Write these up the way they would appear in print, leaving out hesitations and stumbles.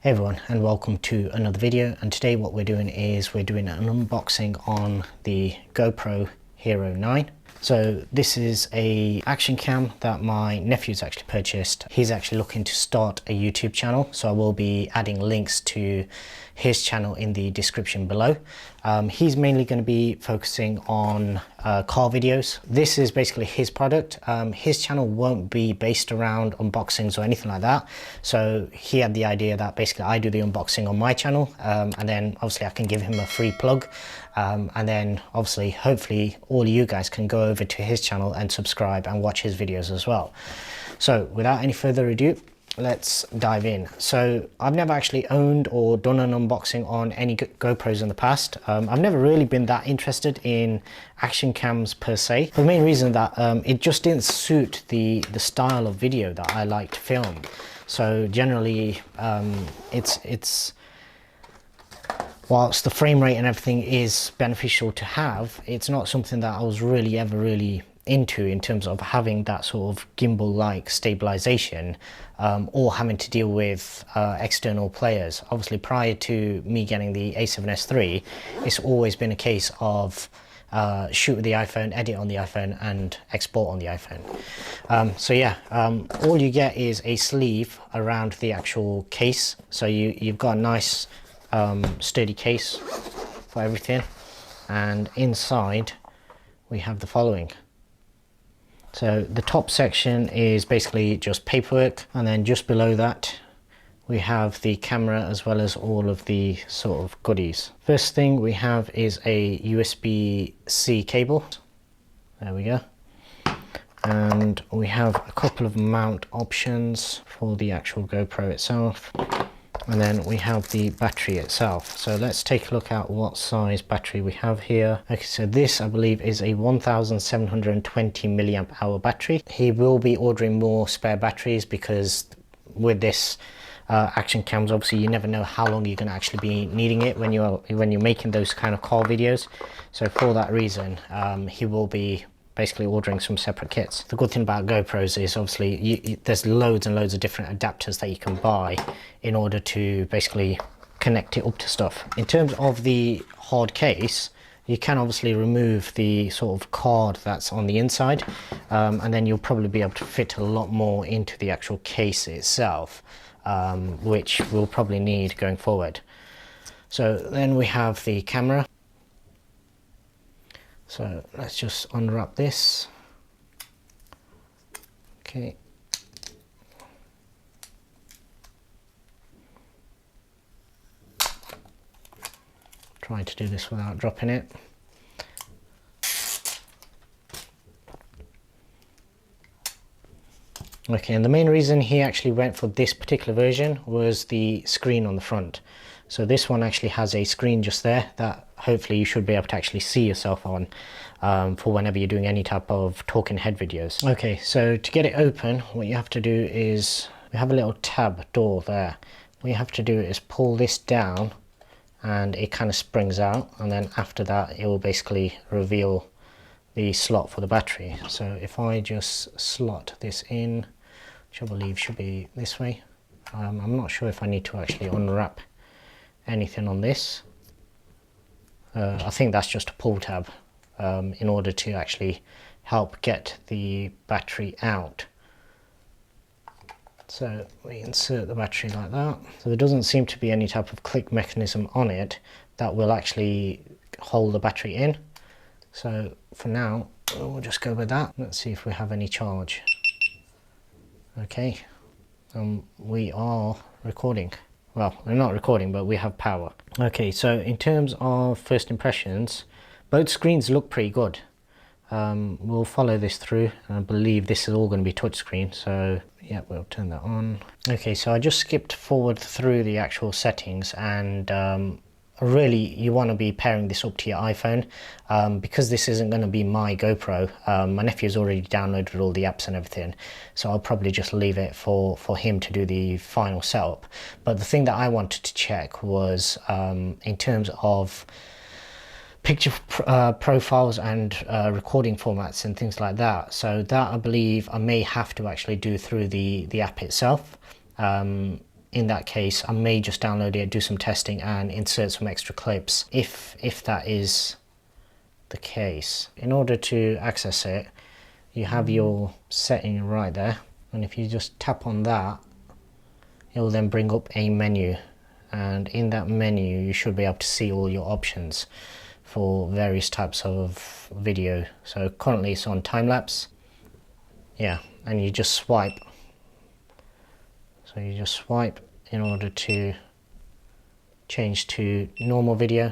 Hey everyone, and welcome to another video. And today what we're doing is we're doing an unboxing on the GoPro Hero 9. So this is a action cam that my nephew's actually purchased. He's actually looking to start a YouTube channel, so I will be adding links to his channel in the description below. He's mainly going to be focusing on car videos. This is basically his product. His channel won't be based around unboxings or anything like that. So he had the idea that basically I do the unboxing on my channel, and then obviously I can give him a free plug. And then obviously, hopefully all you guys can go over to his channel and subscribe and watch his videos as well. So without any further ado, let's dive in. So I've never actually owned or done an unboxing on any GoPros in the past. I've never really been that interested in action cams per se, for the main reason that it just didn't suit the style of video that I like to film. So generally whilst the frame rate and everything is beneficial to have, it's not something that I was ever really into in terms of having that sort of gimbal-like stabilization, or having to deal with external players. Obviously, prior to me getting the A7S3, it's always been a case of shoot with the iPhone, edit on the iPhone, and export on the iPhone. So yeah, all you get is a sleeve around the actual case. So you've got a nice sturdy case for everything, and inside we have the following. So the top section is basically just paperwork, and then just below that we have the camera as well as all of the sort of goodies. First thing we have is a USB-C cable. There we go. And we have a couple of mount options for the actual GoPro itself. And then we have the battery itself. So let's take a look at what size battery we have here. Okay, so this I believe is a 1720 milliamp hour battery. He will be ordering more spare batteries because with this action cams, obviously you never know how long you're going to actually be needing it when you're making those kind of car videos. So for that reason, he will be basically ordering some separate kits. The good thing about GoPros is obviously there's loads and loads of different adapters that you can buy in order to basically connect it up to stuff. In terms of the hard case, you can obviously remove the sort of card that's on the inside, and then you'll probably be able to fit a lot more into the actual case itself, which we'll probably need going forward. So then we have the camera. So let's just unwrap this. Okay. Trying to do this without dropping it. Okay, and the main reason he actually went for this particular version was the screen on the front. So this one actually has a screen just there that hopefully you should be able to actually see yourself on, for whenever you're doing any type of talking head videos. Okay, so to get it open, what you have to do is, we have a little tab door there. What you have to do is pull this down and it kind of springs out, and then after that it will basically reveal the slot for the battery. So if I just slot this in, which I believe should be this way, I'm not sure if I need to actually unwrap anything on this. I think that's just a pull tab in order to actually help get the battery out. So we insert the battery like that. So there doesn't seem to be any type of click mechanism on it that will actually hold the battery in. So for now we'll just go with that. Let's see if we have any charge. Okay, we are recording. Well, we're not recording, but we have power. Okay, so in terms of first impressions, both screens look pretty good. We'll follow this through, and I believe this is all going to be touchscreen, so yeah, we'll turn that on. Okay, so I just skipped forward through the actual settings, and really you want to be pairing this up to your iPhone, because this isn't going to be my GoPro. My nephew's already downloaded all the apps and everything, so I'll probably just leave it for him to do the final setup. But the thing that I wanted to check was in terms of picture profiles and recording formats and things like that. So that I believe I may have to actually do through the app itself. in that case, I may just download it, do some testing and insert some extra clips if that is the case. In order to access it, you have your setting right there, and if you just tap on that, it will then bring up a menu, and in that menu you should be able to see all your options for various types of video. So currently it's on time-lapse, yeah, and you just swipe. So you just swipe in order to change to normal video,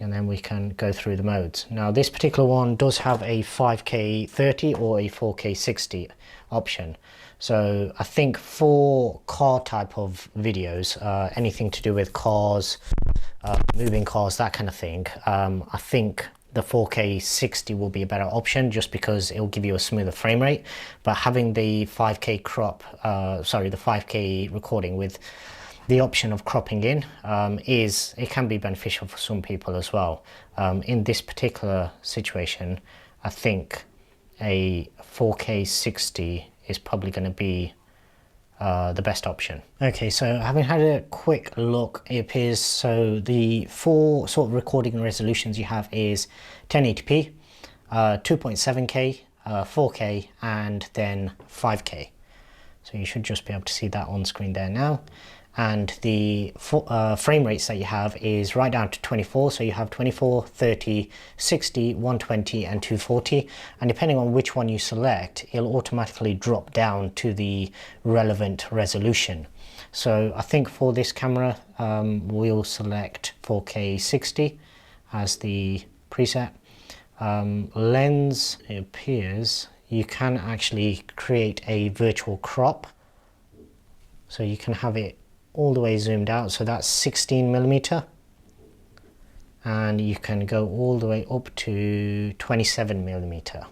and then we can go through the modes. Now this particular one does have a 5K 30 or a 4K 60 option. So I think for car type of videos, anything to do with cars, moving cars, that kind of thing, I think the 4K 60 will be a better option just because it will give you a smoother frame rate. But having the 5K crop, the 5K recording with the option of cropping in, it can be beneficial for some people as well. In this particular situation, I think a 4K 60 is probably going to be the best option. Okay, so having had a quick look, it appears so the four sort of recording resolutions you have is 1080p, 2.7K, 4K, and then 5K. So you should just be able to see that on screen there now. And the frame rates that you have is right down to 24, so you have 24, 30, 60, 120 and 240, and depending on which one you select, it'll automatically drop down to the relevant resolution. So I think for this camera, we'll select 4K 60 as the preset. Lens, it appears you can actually create a virtual crop, so you can have it all the way zoomed out, so that's 16mm, and you can go all the way up to 27mm.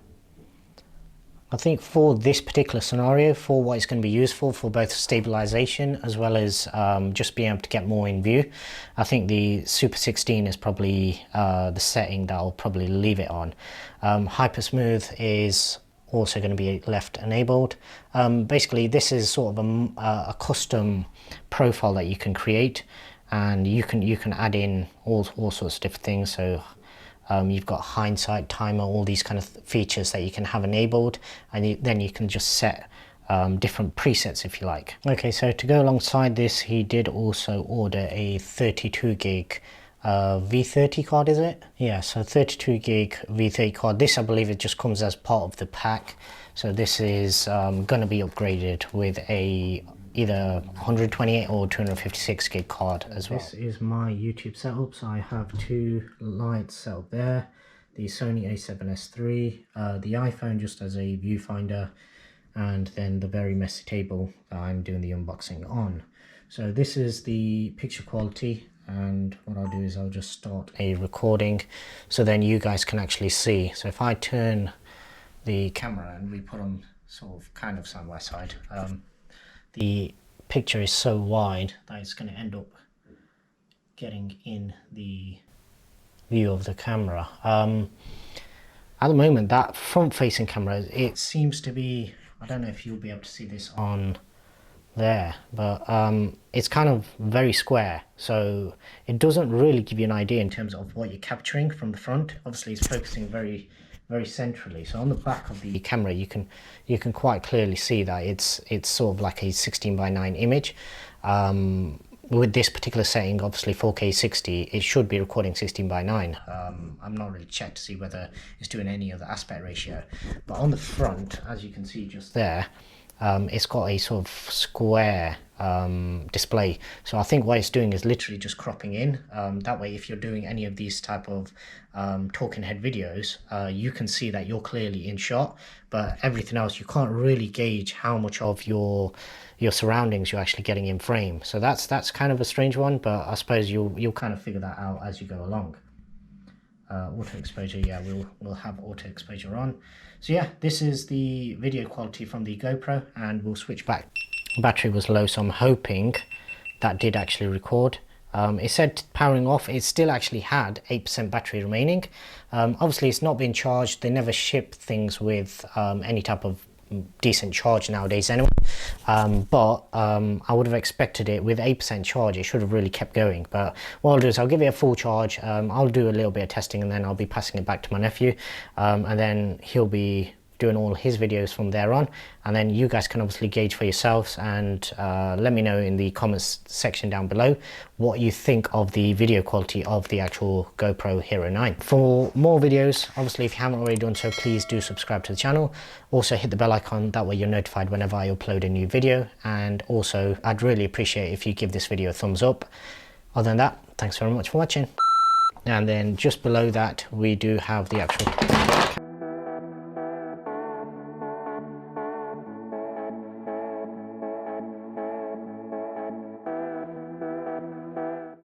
I think for this particular scenario, for what it's going to be used for both stabilization as well as just being able to get more in view, I think the Super 16 is probably the setting that I'll probably leave it on. Hyper Smooth is also going to be left enabled. Basically this is sort of a custom profile that you can create, and you can add in all sorts of different things. So you've got hindsight, timer, all these kind of features that you can have enabled, and then you can just set different presets if you like. Okay, so to go alongside this, he did also order a 32 gig V30 card, is it? Yeah, so 32 gig V30 card. This, I believe, it just comes as part of the pack. So this is going to be upgraded with a either 128 or 256 gig card as well. This is my YouTube setup. So I have two lights set up there, the Sony A7S3, the iPhone just as a viewfinder, and then the very messy table that I'm doing the unboxing on. So this is the picture quality, and what I'll do is I'll just start a recording so then you guys can actually see. So if I turn the camera and we put them sort of kind of side by side, the picture is so wide that it's going to end up getting in the view of the camera. At the moment, that front facing camera, it seems to be, I don't know if you'll be able to see this on there, but it's kind of very square, so it doesn't really give you an idea in terms of what you're capturing from the front. Obviously it's focusing very centrally, so on the back of the camera you can quite clearly see that it's sort of like a 16:9 image. With this particular setting, obviously 4K 60, it should be recording 16:9. I'm not really checked to see whether it's doing any other aspect ratio, but on the front, as you can see just there, it's got a sort of square display. So I think what it's doing is literally just cropping in. That way, if you're doing any of these type of talking head videos, you can see that you're clearly in shot, but everything else, you can't really gauge how much of your surroundings you're actually getting in frame. So that's kind of a strange one, but I suppose you'll kind of figure that out as you go along. Auto exposure, yeah, we'll have auto exposure on. So yeah, this is the video quality from the GoPro, and we'll switch back. Battery was low, so I'm hoping that did actually record. It said powering off. It still actually had 8% battery remaining. Obviously it's not been charged. They never ship things with any type of decent charge nowadays anyway. But I would have expected it with 8% charge, it should have really kept going. But what I'll do is I'll give it a full charge. I'll do a little bit of testing, and then I'll be passing it back to my nephew, and then he'll be doing all his videos from there on, and then you guys can obviously gauge for yourselves, and let me know in the comments section down below what you think of the video quality of the actual GoPro Hero 9. For more videos, obviously if you haven't already done so, please do subscribe to the channel. Also hit the bell icon, that way you're notified whenever I upload a new video, and also I'd really appreciate if you give this video a thumbs up. Other than that, thanks very much for watching. And then just below that we do have the actual